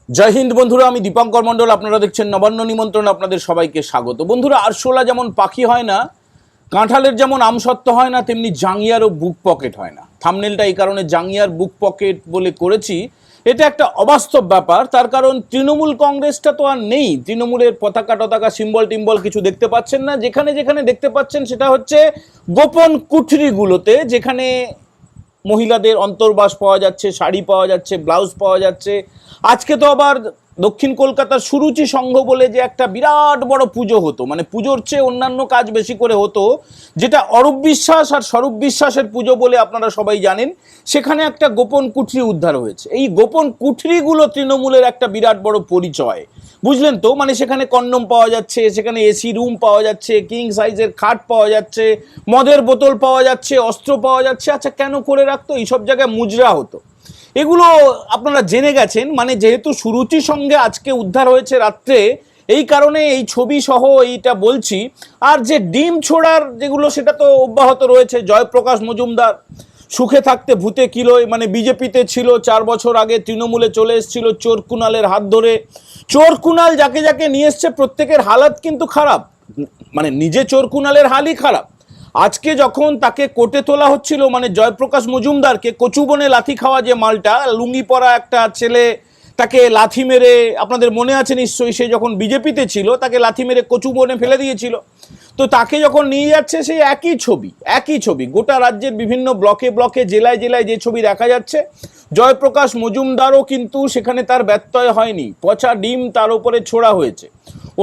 জয় হিন্দ বন্ধুরা, আমি দীপঙ্কর মণ্ডল। আপনারা দেখছেন নবান্ন নিমন্ত্রণ। আপনাদের সবাইকে স্বাগত। বন্ধুরা, আরশোলা যেমন পাখি হয় না, কাঁঠালের যেমন আমসত্ত্ব হয় না, তেমনি জাঙ্গিয়ারও বুক পকেট হয় না। থাম্বনেলটা এই কারণে জাঙ্গিয়ার বুক পকেট বলে করেছি। এটা একটা অবাস্তব ব্যাপার। তার কারণ তৃণমূল কংগ্রেসটা তো আর নেই। তৃণমূলের পতাকা টতাকা সিম্বল টিম্বল কিছু দেখতে পাচ্ছেন না। যেখানে যেখানে দেখতে পাচ্ছেন সেটা হচ্ছে গোপন কুঠরিগুলোতে, যেখানে মহিলাদের অন্তর্বাস পাওয়া যাচ্ছে, শাড়ি পাওয়া যাচ্ছে, ব্লাউজ পাওয়া যাচ্ছে। আজকে তো আবার দক্ষিণ কলকাতার সুরুচি সংঘ বলে যে একটা বিরাট বড় পুজো হতো, মানে পুজোর চেয়ে অন্যান্য কাজ বেশি করে হতো, যেটা অরূপ বিশ্বাস আর স্বরূপ বিশ্বাসের পুজো বলে আপনারা সবাই জানেন। সেখানে একটা গোপন কুঠরি উদ্ধার হয়েছে। এই গোপন কুঠরিগুলো তৃণমূলের একটা বিরাট বড় পরিচয়, বুঝলেন তো? মানে সেখানে কন্ডম পাওয়া যাচ্ছে, সেখানে এসি রুম পাওয়া যাচ্ছে, কিং সাইজের খাট পাওয়া যাচ্ছে, মদের বোতল পাওয়া যাচ্ছে, অস্ত্র পাওয়া যাচ্ছে। আচ্ছা, কেন করে রাখতো? এইসব জায়গায় মুজরা হতো। এগুলো আপনারা জেনে গেছেন। মানে যেহেতু সুরুচির সঙ্গে আজকে উদ্ধার হয়েছে রাত্রে, এই কারণে এই ছবি সহ এইটা বলছি। আর যে ডিম ছোড়ার যেগুলো, সেটা তো অব্যাহত রয়েছে। জয়প্রকাশ মজুমদার সুখে থাকতে ভূতে কিলোয়, মানে বিজেপিতে ছিল, 4 বছর আগে তৃণমূলে চলে এসেছিল চোর কুনালের হাত ধরে। চোর কুনাল যাকে যাকে নিয়ে এসছে প্রত্যেকের হালাত কিন্তু খারাপ, মানে নিজে চোর কুনালের হালই খারাপ। আজকে যখন তাকে কোর্টে তোলা হচ্ছিল, মানে জয়প্রকাশ মজুমদারকে, কচুবনে লাথি খাওয়া যে মালটা, লুঙ্গি পরা একটা ছেলে তাকে লাথি মেরে, আপনাদের মনে আছে নিশ্চয়ই, সে যখন বিজেপিতে ছিল তাকে লাথি মেরে কচুবনে ফেলে দিয়েছিল। তো তাকে যখন নিয়ে যাচ্ছে, সেই একই ছবি গোটা রাজ্যের বিভিন্ন ব্লকে ব্লকে, জেলায় জেলায় যে ছবি দেখা যাচ্ছে। জয়প্রকাশ মজুমদারও কিন্তু সেখানে তার ব্যত্যয় হয়নি। পচা ডিম তার উপরে ছোড়া হয়েছে।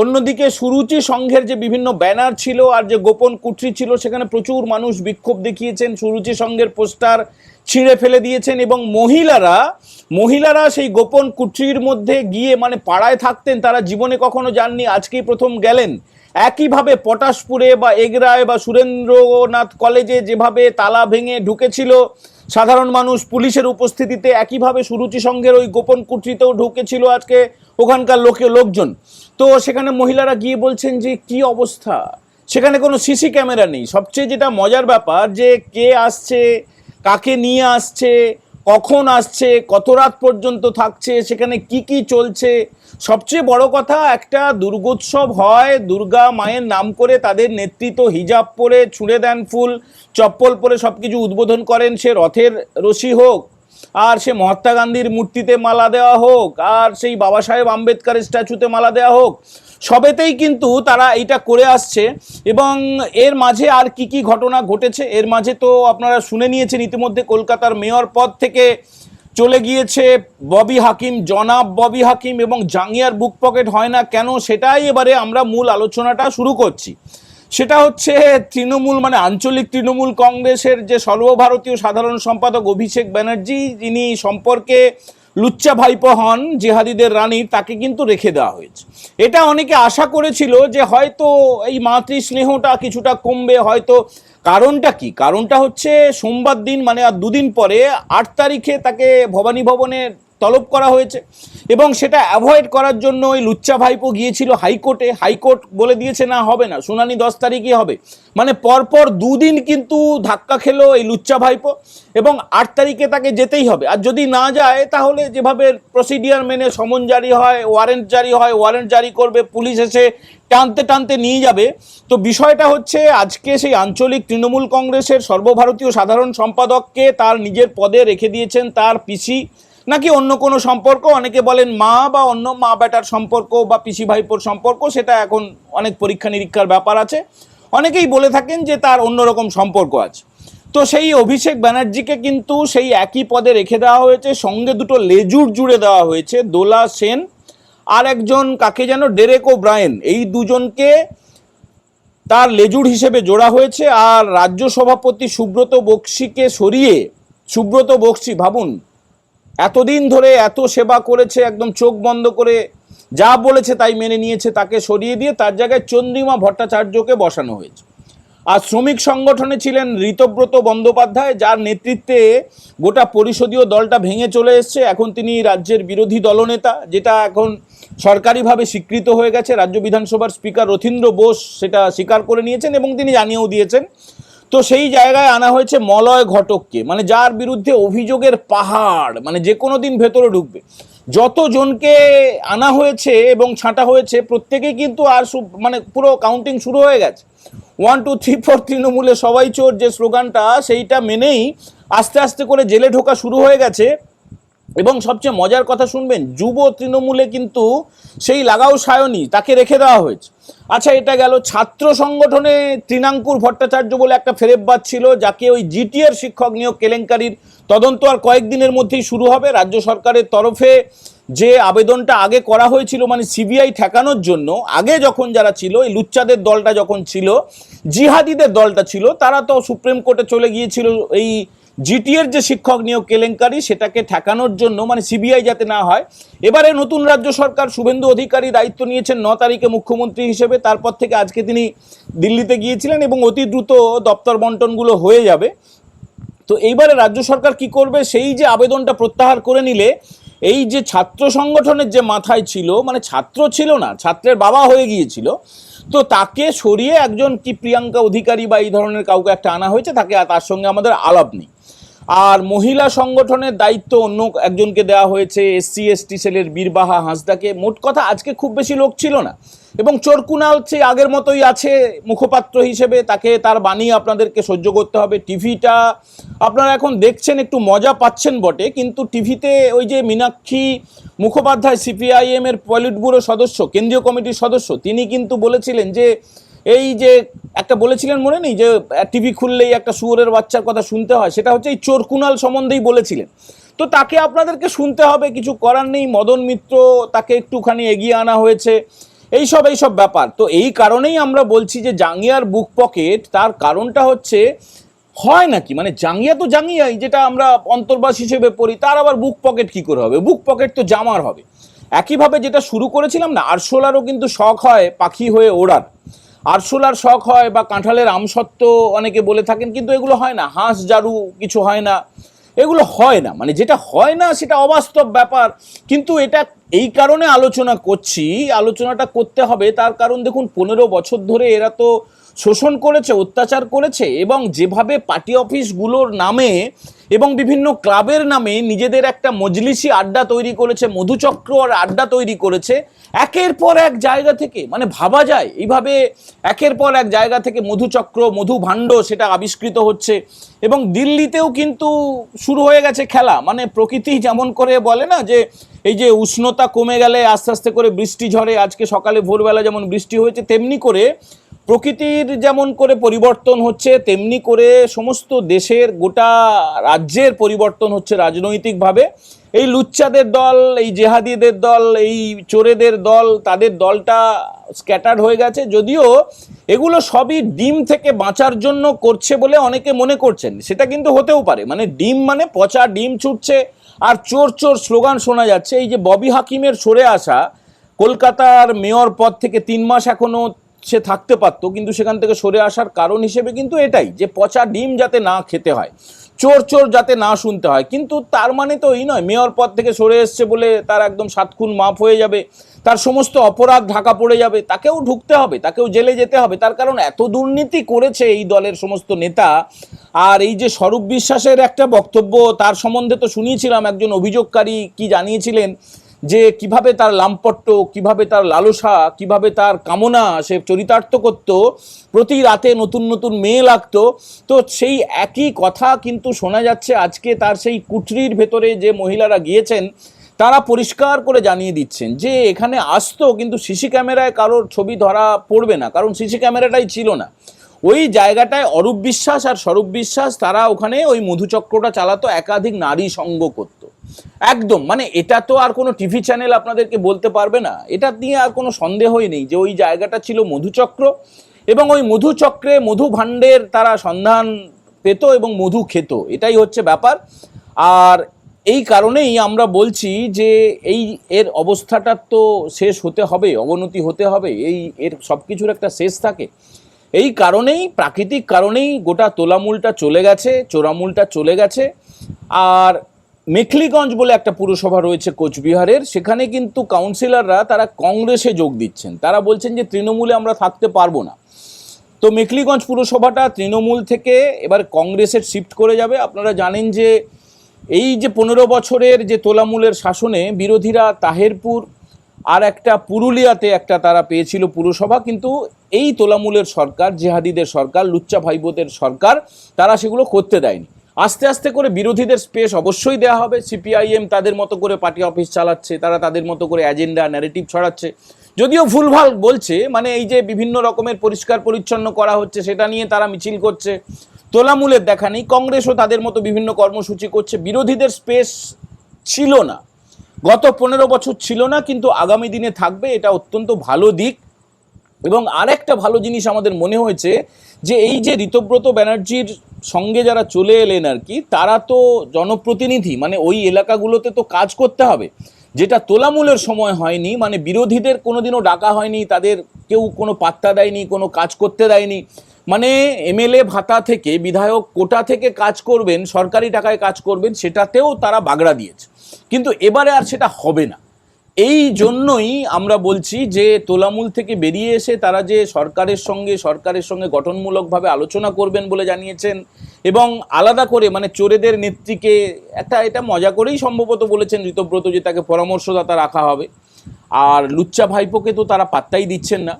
অন্যদিকে সুরুচি সংঘের যে বিভিন্ন ব্যানার ছিল আর যে গোপন কুঠরি ছিল, সেখানে প্রচুর মানুষ বিক্ষোভ দেখিয়েছেন, সুরুচি সংঘের পোস্টার ছিঁড়ে ফেলে দিয়েছেন। এবং মহিলারা সেই গোপন কুঠরির মধ্যে গিয়ে, মানে পাড়ায় থাকতেন, তারা জীবনে কখনো যাননি, আজকেই প্রথম গেলেন। একইভাবে পটাশপুরে বা এগরায় বা সুরেন্দ্রনাথ কলেজে যেভাবে তালা ভেঙে ঢুকেছিল সাধারণ মানুষ পুলিশের উপস্থিতিতে, একইভাবে সুরুচি সংঘের ওই গোপন কুঠরিতেও ঢুকেছিল আজকে ওখানকার লোকজন। তো সেখানে মহিলারা গিয়ে বলছেন যে কি অবস্থা। সেখানে কোনো সিসি ক্যামেরা নেই। সবচেয়ে যেটা মজার ব্যাপার, যে কে আসছে, কাকে নিয়ে আসছে, কখন আসছে, কত রাত পর্যন্ত থাকছে, সেখানে কি কি চলছে। সবচেয়ে বড় কথা, একটা দুর্গোৎসব হয়, দুর্গা মায়ের নাম করে তাদের নেতৃত্ব হিজাব পরে, ছুঁড়ে দেন ফুল, চপ্পল পরে সব কিছু উদ্বোধন করেন। সে রথের রশি হোক, আর সে মহাত্মা গান্ধীর মূর্তিতে মালা দেওয়া হোক, আর সেই বাবা সাহেব আম্বেদকরের স্ট্যাচুতে মালা দেওয়া হোক, সবেতেই কিন্তু তারা এইটা করে আসছে। এবং এর মাঝে আর কি কি ঘটনা ঘটেছে, এর মাঝে তো আপনারা শুনে নিয়েছেন ইতিমধ্যে। কলকাতার মেয়র পদ থেকে চলে গিয়েছে ববি হাকিম, জনাব ববি হাকিম। এবং জাঙ্গিয়ার বুক পকেট হয় না কেন, সেটাই এবারে আমরা মূল আলোচনাটা শুরু করছি। সেটা হচ্ছে তৃণমূল, মানে আঞ্চলিক তৃণমূল কংগ্রেসের যে সর্বভারতীয় সাধারণ সম্পাদক অভিষেক ব্যানার্জি, যিনি সম্পর্কে লুচ্চা ভাইপো হন জেহাদিদের রানীর, তাকে কিন্তু রেখে দেওয়া হয়েছে। এটা অনেকে আশা করেছিল যে হয়তো এই মাতৃ স্নেহটা কিছুটা কমবে হয়তো। কারণটা কি? কারণটা হচ্ছে সোমবার দিন, মানে আর দুদিন পরে 8 তারিখে তাকে ভবানী ভবনে তলব করা হয়েছে। এবং সেটা অ্যাভয়েড করার জন্য ওই লুচ্চা ভাইপো গিয়েছিল হাইকোর্টে। হাইকোর্ট বলে দিয়েছে না, হবে না, শুনানি 10 তারিখই হবে। মানে পরপর দুদিন কিন্তু ধাক্কা খেলো এই লুচ্চা ভাইপো। এবং 8 তারিখে তাকে যেতেই হবে। আর যদি না যায়, তাহলে যেভাবে প্রসিডিয়ার মেনে সমন জারি হয়, ওয়ারেন্ট জারি করবে, পুলিশ এসে টানতে টানতে নিয়ে যাবে। তো বিষয়টা হচ্ছে, আজকে সেই আঞ্চলিক তৃণমূল কংগ্রেসের সর্বভারতীয় সাধারণ সম্পাদককে তার নিজের পদে রেখে দিয়েছেন তার পিসি, নাকি অন্য কোনো সম্পর্ক। অনেকে বলেন মা বা অন্য মা বেটার সম্পর্ক বা পিসি ভাইপোর সম্পর্ক, সেটা এখন অনেক পরীক্ষা নিরীক্ষার ব্যাপার আছে। অনেকেই বলে থাকেন যে তার অন্যরকম সম্পর্ক আছে। তো সেই অভিষেক ব্যানার্জিকে কিন্তু সেই একই পদে রেখে দেওয়া হয়েছে। সঙ্গে দুটো লেজুর জুড়ে দেওয়া হয়েছে, দোলা সেন আর একজন কাকে যেন, ডেরেক ও ব্রায়েন। এই দুজনকে তার লেজুর হিসেবে জোড়া হয়েছে। আর রাজ্য সভাপতি সুব্রত বক্সিকে সরিয়ে, সুব্রত বক্সি ভাবুন, এতদিন ধরে এত সেবা করেছে, একদম চোখ বন্ধ করে যা বলেছে তাই মেনে নিয়েছে, তাকে সরিয়ে দিয়ে তার জায়গায় চন্দ্রিমা ভট্টাচার্যকে বসানো হয়েছে। আর শ্রমিক সংগঠনে ছিলেন ঋতব্রত বন্দ্যোপাধ্যায়, যার নেতৃত্বে গোটা পরিষদীয় দলটা ভেঙে চলে এসছে। এখন তিনি রাজ্যের বিরোধী দলনেতা, যেটা এখন সরকারিভাবে স্বীকৃত হয়ে গেছে। রাজ্য বিধানসভার স্পিকার রথীন্দ্র বোস সেটা স্বীকার করে নিয়েছেন এবং তিনি জানিয়েও দিয়েছেন। তো সেই জায়গায় আনা হয়েছে মলয় ঘটককে, মানে যার বিরুদ্ধে অভিযোগের পাহাড়, মানে যে কোনো দিন ভেতরে ঢুকবে। যতজনকে আনা হয়েছে এবং ছাঁটা হয়েছে প্রত্যেকেই কিন্তু আর মানে পুরো কাউন্টিং শুরু হয়ে গেছে। 1 2 3 4 তৃণমূলে সবাই চোর যে স্লোগানটা, সেইটা মেনেই আস্তে আস্তে করে জেলে ঢোকা শুরু হয়ে গেছে। এবং সবচেয়ে মজার কথা শুনবেন, যুব তৃণমূলে কিন্তু সেই লাগাও সায়নী তাকে রেখে দেওয়া হয়েছে। আচ্ছা, এটা গেল। ছাত্র সংগঠনে তৃণাঙ্কুর ভট্টাচার্য বলে একটা ফেরেববাজ ছিল, যাকে ওই জিটিএর শিক্ষক নিয়োগ কেলেঙ্কারির তদন্ত আর কয়েকদিনের মধ্যেই শুরু হবে। রাজ্য সরকারের তরফে যে আবেদনটা আগে করা হয়েছিল, মানে সিবিআই ঠেকানোর জন্য, আগে যখন যারা ছিল, এই লুচ্চাদের দলটা যখন ছিল, জিহাদিদের দলটা ছিল, তারা তো সুপ্রিম কোর্টে চলে গিয়েছিল এই জিটিএর যে শিক্ষক নিয়োগ কেলেঙ্কারি সেটাকে ঠেকানোর জন্য, মানে সিবিআই যাতে না হয়। এবারে নতুন রাজ্য সরকার, শুভেন্দু অধিকারী দায়িত্ব নিয়েছেন 9 তারিখে মুখ্যমন্ত্রী হিসেবে। তারপর থেকে আজকে তিনি দিল্লিতে গিয়েছিলেন এবং অতি দ্রুত দপ্তর বন্টনগুলো হয়ে যাবে। তো এইবারে রাজ্য সরকার কি করবে, সেই যে আবেদনটা প্রত্যাহার করে নিলে এই যে ছাত্র সংগঠনের যে মাথায় ছিল, মানে ছাত্র ছিল না, ছাত্রের বাবা হয়ে গিয়েছিল, তো তাকে সরিয়ে একজন কি প্রিয়াঙ্কা অধিকারী বা এই ধরনের কাউকে একটা আনা হয়েছে, তাকে তার সঙ্গে আমাদের আলাপ নেই। আর মহিলা সংগঠনের দায়িত্ব অন্য একজনকে দেওয়া হয়েছে, এসসি এসটি সেলের বীরবাহা হাঁসদাকে। মোট কথা আজকে খুব বেশি লোক ছিল না, এবং চোরকুনাল সেই আগের মতোই আছে মুখপাত্র হিসেবে, তাকে তার বাণী আপনাদেরকে সহ্য করতে হবে। টিভিটা আপনারা এখন দেখছেন, একটু মজা পাচ্ছেন বটে, কিন্তু টিভিতে ওই যে মীনাক্ষী মুখোপাধ্যায়, সিপিআইএম এর পলিট ব্যুরো সদস্য, কেন্দ্রীয় কমিটির সদস্য, তিনি কিন্তু বলেছিলেন যে এই যে একটা বলেছিলেন মনে নেই, যে টিভি খুললেই একটা শুয়োরের বাচ্চার কথা শুনতে হয়, সেটা হচ্ছে এই চোরকুনাল সম্বন্ধেই বলেছিলেন। তো তাকে আপনাদেরকে শুনতে হবে, কিছু করার নেই। মদন মিত্র, তাকে একটুখানি এগিয়ে আনা হয়েছে, এইসব ব্যাপার। তো এই কারণেই আমরা বলছি যে জাঙ্গিয়ার বুক পকেট, তার কারণটা হচ্ছে হয় নাকি, মানে জাঙ্গিয়া তো জাঙ্গিয়াই, যেটা আমরা অন্তর্বাস হিসেবে পড়ি, তার আবার বুক পকেট কি করে হবে? বুক পকেট তো জামার হবে। একইভাবে যেটা শুরু করেছিলাম না, আরশোলারও কিন্তু শখ হয় পাখি হয়ে ওড়ার। আরশোলার শখ হয়, বা কাঁঠালের আমসত্ত্ব অনেকে বলে থাকেন, কিন্তু এগুলো হয় না। হাঁস জারু কিছু হয় না, এগুলো হয় না, মানে যেটা হয় না সেটা অবাস্তব ব্যাপার। কিন্তু এটা এই কারণে আলোচনা করছি, আলোচনাটা করতে হবে, তার কারণ দেখুন 15 বছর ধরে এরা তো শোষণ করেছে, অত্যাচার করেছে, এবং যেভাবে পার্টি অফিসগুলোর নামে এবং বিভিন্ন ক্লাবের নামে নিজেদের একটা মজলিসি আড্ডা তৈরি করেছে, মধুচক্র আর আড্ডা তৈরি করেছে একের পর এক জায়গা থেকে, মানে ভাবা যায় এইভাবে একের পর এক জায়গা থেকে মধুচক্র, মধু ভাণ্ড সেটা আবিষ্কৃত হচ্ছে। এবং দিল্লিতেও কিন্তু শুরু হয়ে গেছে খেলা, মানে প্রকৃতি যেমন করে বলে না যে এই যে উষ্ণতা কমে গেলে আস্তে আস্তে করে বৃষ্টি ঝরে, আজকে সকালে ভোরবেলা যেমন বৃষ্টি হয়েছে, তেমনি করে প্রকৃতির যেমন করে পরিবর্তন হচ্ছে, তেমনি করে সমস্ত দেশের, গোটা রাজ্যের পরিবর্তন হচ্ছে রাজনৈতিকভাবে। এই লুচ্চাদের দল, এই জেহাদিদের দল, এই চোরেদের দল, তাদের দলটা স্ক্যাটার্ড হয়ে গেছে। যদিও এগুলো সবই ডিম থেকে বাঁচার জন্য করছে বলে অনেকে মনে করছেন, সেটা কিন্তু হতেও পারে। মানে ডিম মানে পচা ডিম ছুটছে আর চোর চোর স্লোগান শোনা যাচ্ছে। এই যে ববি হাকিমের সরে আসা, কলকাতার মেয়র পদ থেকে 3 মাস এখনো সে থাকতে পারতো, কিন্তু সেখান থেকে সরে আসার কারণ হিসেবে কিন্তু এটাই, যে পচা ডিম যাতে না খেতে হয়, চোর চোর যাতে না শুনতে হয়। কিন্তু তার মানে তো এই নয় মেয়র পদ থেকে সরে এসছে বলে তার একদম 7 খুন মাফ হয়ে যাবে, তার সমস্ত অপরাধ ঢাকা পড়ে যাবে, তাকেও ঢুকতে হবে, তাকেও জেলে যেতে হবে। তার কারণ এত দুর্নীতি করেছে এই দলের সমস্ত নেতা। আর এই যে স্বরূপ বিশ্বাসের একটা বক্তব্য, তার সম্বন্ধে তো শুনিয়েছিলাম, একজন অভিযোগকারী কি জানিয়েছিলেন, যে কিভাবে তার লাম্পট্য, কিভাবে তার লালসা, কিভাবে তার কামনা সে চরিতার্থ করত, প্রতি রাতে নতুন নতুন মেয়ে লাগতো। তো সেই একই কথা কিন্তু শোনা যাচ্ছে আজকে তার সেই কুঠরির ভেতরে যে মহিলারা গিয়েছেন, তারা পরিষ্কার করে জানিয়ে দিচ্ছেন যে এখানে আসতো, কিন্তু সিসি ক্যামেরায় কারোর ছবি ধরা পড়বে না, কারণ সিসি ক্যামেরাটাই ছিল না। ওই জায়গাটায় অরূপ বিশ্বাস আর স্বরূপ বিশ্বাস, তারা ওখানে ওই মধুচক্রটা চালাতো, একাধিক নারী সঙ্গ করতো। একদম, মানে এটা তো আর কোনো টিভি চ্যানেল আপনাদেরকে বলতে পারবে না, এটা নিয়ে আর কোনো সন্দেহই নেই যে ওই জায়গাটা ছিল মধুচক্র, এবং ওই মধুচক্রে মধু ভাণ্ডের তারা সন্ধান পেত এবং মধু খেত, এটাই হচ্ছে ব্যাপার। আর এই কারণেই আমরা বলছি যে এর অবস্থাটা তো শেষ হতে হবে, অবনতি হতে হবে, এর সব কিছুর একটা শেষ থাকে। এই কারণেই, প্রাকৃতিক কারণেই গোটা তোলামূলটা চলে গেছে, চোরামূলটা চলে গেছে। আর মেখলিগঞ্জ বলে একটা পুরসভা রয়েছে কোচবিহারের, সেখানে কিন্তু কাউন্সিলররা তারা কংগ্রেসে যোগ দিচ্ছেন, তারা বলছেন যে তৃণমূলে আমরা থাকতে পারবো না। তো মেখলিগঞ্জ পুরসভাটা তৃণমূল থেকে এবার কংগ্রেসের শিফট করে যাবে। আপনারা জানেন যে এই যে 15 বছরের যে তোলামূলের শাসনে বিরোধীরা তাহেরপুর আর একটা পুরুলিয়াতে একটা তারা পেয়েছিল পুরসভা, কিন্তু এই তোলামূলের সরকার, জেহাদিদের সরকার, লুচ্চা ভাইবোদের সরকার, তারা সেগুলো করতে দেয়নি। আস্তে আস্তে করে বিরোধীদের স্পেস অবশ্যই দেওয়া হবে। সিপিআইএম তাদের মতো করে পার্টি অফিস চালাচ্ছে, তারা তাদের মতো করে এজেন্ডা ন্যারেটিভ ছড়াচ্ছে, যদিও ভুলভাল বলছে, মানে এই যে বিভিন্ন রকমের পরিষ্কার পরিচ্ছন্ন করা হচ্ছে সেটা নিয়ে তারা মিছিল করছে, তোলামূলের দেখা নেই। কংগ্রেসও তাদের মতো বিভিন্ন কর্মসূচি করছে। বিরোধীদের স্পেস ছিল না, গত 15 বছর ছিল না, কিন্তু আগামী দিনে থাকবে, এটা অত্যন্ত ভালো দিক। এবং আরেকটা ভালো জিনিস আমাদের মনে হয়েছে যে এই যে ঋতব্রত ব্যানার্জির সঙ্গে যারা চলে এলেন আর কি, তারা তো জনপ্রতিনিধি, মানে ওই এলাকাগুলোতে তো কাজ করতে হবে, যেটা তোলামূলের সময় হয়নি। মানে বিরোধীদের কোনোদিনও ডাকা হয়নি, তাদের কেউ কোনো পাত্তা দেয়নি, কোনো কাজ করতে দেয়নি। মানে এমএলএ ভাতা থেকে, বিধায়ক কোটা থেকে কাজ করবেন, সরকারি টাকায় কাজ করবেন, সেটাতেও তারা বাগড়া দিয়েছে। কিন্তু এবারে আর সেটা হবে না। এই জন্যই আমরা বলছি যে তোলামূল থেকে বেরিয়ে এসে তারা যে সরকারের সঙ্গে গঠনমূলকভাবে আলোচনা করবেন বলে জানিয়েছেন, এবং আলাদা করে মানে চোরেদের নেত্রীকে এটা মজা করেই সম্ভবত বলেছেন ঋতব্রত যে তাকে পরামর্শদাতা রাখা হবে, আর লুচ্চা ভাইপোকে তো তারা পাত্তাই দিচ্ছেন না।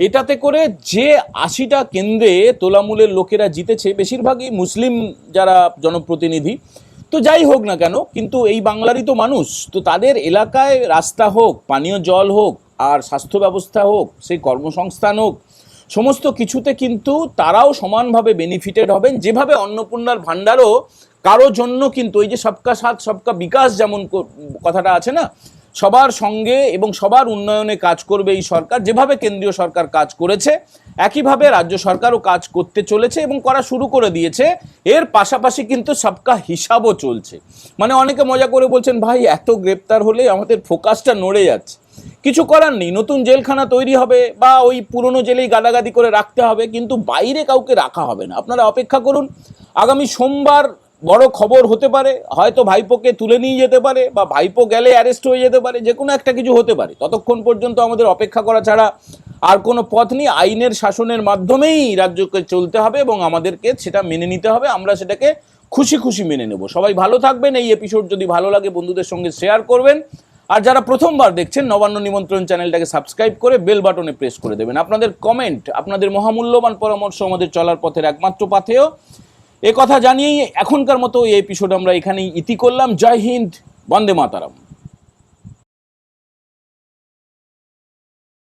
এটাতে করে যে 80টা কেন্দ্রে তোলামূলের লোকেরা জিতেছে, বেশিরভাগই মুসলিম যারা জনপ্রতিনিধি। তো যাই হোক না কেন, কিন্তু এই বাংলারই তো মানুষ, তো তাদের এলাকায় রাস্তা হোক, পানীয় জল হোক, আর স্বাস্থ্য ব্যবস্থা হোক, সেই কর্মসংস্থান হোক, সমস্ত কিছুতে কিন্তু তারাও সমানভাবে বেনিফিটেড হবেন। যেভাবে অন্নপূর্ণার ভাণ্ডারও কারো জন্য কিন্তু এই যে সবকা সাথ সবকা বিকাশ যেমন কথাটা আছে না, সবার সঙ্গে এবং সবার উন্নয়নে কাজ করবে এই সরকার, যেভাবে কেন্দ্রীয় সরকার কাজ করেছে একইভাবে রাজ্য সরকারও কাজ করতে চলেছে এবং করা শুরু করে দিয়েছে। এর পাশাপাশি কিন্তু সবকা হিসাবও চলছে। মানে অনেকে মজা করে বলছেন, ভাই এত গ্রেপ্তার হলে আমাদের ফোকাসটা নড়ে যাচ্ছে। কিছু করার নেই, নতুন জেলখানা তৈরি হবে বা ওই পুরনো জেলেই গাদাগাদি করে রাখতে হবে, কিন্তু বাইরে কাউকে রাখা হবে না। আপনারা অপেক্ষা করুন, আগামী সোমবার বড় খবর হতে পারে, হয়তো ভাইপোকে তুলে নিয়ে যেতে পারে, বা ভাইপো গেলে অ্যারেস্ট হয়ে যেতে পারে, যে কোনো একটা কিছু হতে পারে। ততক্ষণ পর্যন্ত আমাদের অপেক্ষা করা ছাড়া আর কোনো পথ নেই। আইনের শাসনের মাধ্যমেই রাজ্যকে চলতে হবে এবং আমাদেরকে সেটা মেনে নিতে হবে। আমরা সেটাকে খুশি খুশি মেনে নেব। সবাই ভালো থাকবেন। এই এপিসোড যদি ভালো লাগে বন্ধুদের সঙ্গে শেয়ার করবেন, আর যারা প্রথমবার দেখছেন নবান্ন নিমন্ত্রণ চ্যানেলটাকে সাবস্ক্রাইব করে বেল বাটনে প্রেস করে দেবেন। আপনাদের কমেন্ট, আপনাদের মহামূল্যবান পরামর্শ আমাদের চলার পথের একমাত্র পাথেয়। এ কথা জানিয়েই এখনকার মতো এই এপিসোড আমরা এখানেই ইতি করলাম। জয় হিন্দ, বন্দে মাতারাম।